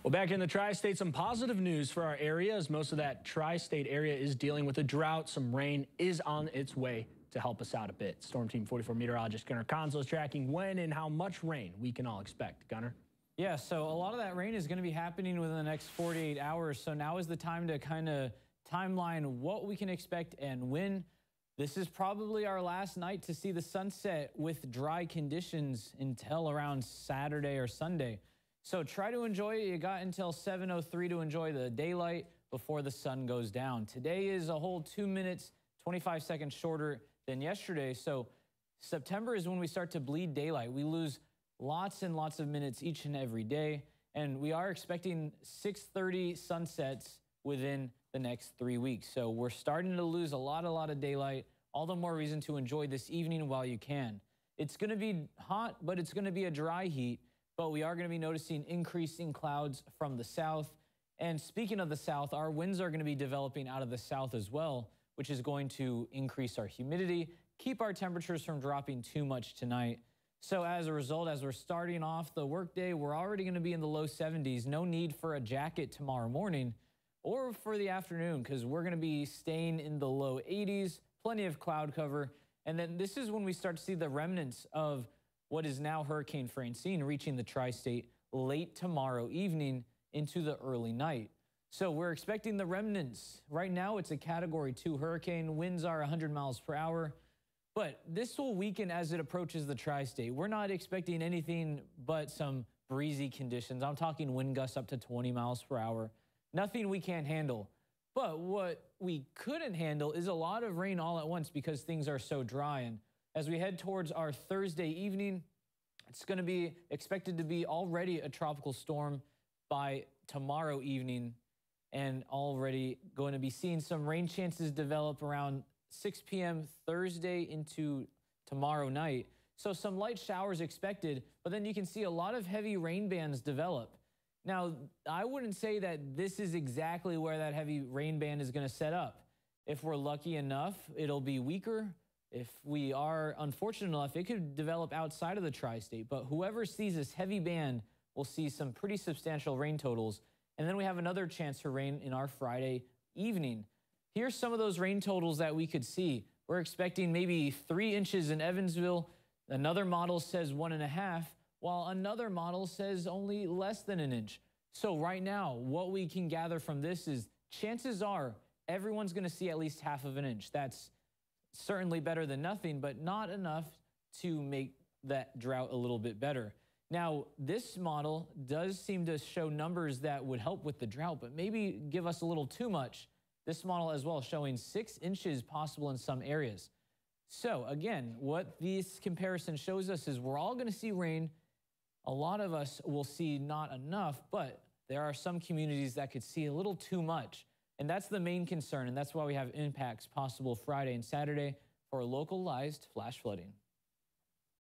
Well, back in the tri-state, some positive news for our area as most of that tri-state area is dealing with a drought. Some rain is on its way to help us out a bit. Storm Team 44 meteorologist Gunnar Conzo is tracking when and how much rain we can all expect. Gunnar? Yeah, so a lot of that rain is going to be happening within the next 48 hours. So now is the time to kind of timeline what we can expect and when. This is probably our last night to see the sunset with dry conditions until around Saturday or Sunday. So try to enjoy it. You got until 7:03 to enjoy the daylight before the sun goes down. Today is a whole 2 minutes, 25 seconds shorter than yesterday. So September is when we start to bleed daylight. We lose lots and lots of minutes each and every day. And we are expecting 6:30 sunsets within the next 3 weeks. So we're starting to lose a lot of daylight. All the more reason to enjoy this evening while you can. It's going to be hot, but it's going to be a dry heat. But we are going to be noticing increasing clouds from the south. And speaking of the south, our winds are going to be developing out of the south as well, which is going to increase our humidity, keep our temperatures from dropping too much tonight. So as a result, as we're starting off the workday, we're already going to be in the low 70s. No need for a jacket tomorrow morning or for the afternoon because we're going to be staying in the low 80s, plenty of cloud cover. And then this is when we start to see the remnants of what is now Hurricane Francine reaching the tri-state late tomorrow evening into the early night. So we're expecting the remnants. Right now it's a Category 2 hurricane. Winds are 100 miles per hour. But this will weaken as it approaches the tri-state. We're not expecting anything but some breezy conditions. I'm talking wind gusts up to 20 miles per hour. Nothing we can't handle. But what we couldn't handle is a lot of rain all at once because things are so dry. And as we head towards our Thursday evening, it's going to be expected to be already a tropical storm by tomorrow evening and already going to be seeing some rain chances develop around 6 p.m. Thursday into tomorrow night. So some light showers expected, but then you can see a lot of heavy rain bands develop. Now, I wouldn't say that this is exactly where that heavy rain band is going to set up. If we're lucky enough, it'll be weaker. If we are unfortunate enough, it could develop outside of the tri-state. But whoever sees this heavy band will see some pretty substantial rain totals. And then we have another chance for rain in our Friday evening. Here's some of those rain totals that we could see. We're expecting maybe 3 inches in Evansville. Another model says 1.5, while another model says only less than an inch. So right now, what we can gather from this is chances are everyone's going to see at least half of an inch. That's certainly better than nothing, but not enough to make that drought a little bit better. Now, this model does seem to show numbers that would help with the drought, but maybe give us a little too much. This model as well showing 6 inches possible in some areas. So again, what this comparison shows us is we're all going to see rain. A lot of us will see not enough, but there are some communities that could see a little too much. And that's the main concern, and that's why we have impacts possible Friday and Saturday for localized flash flooding.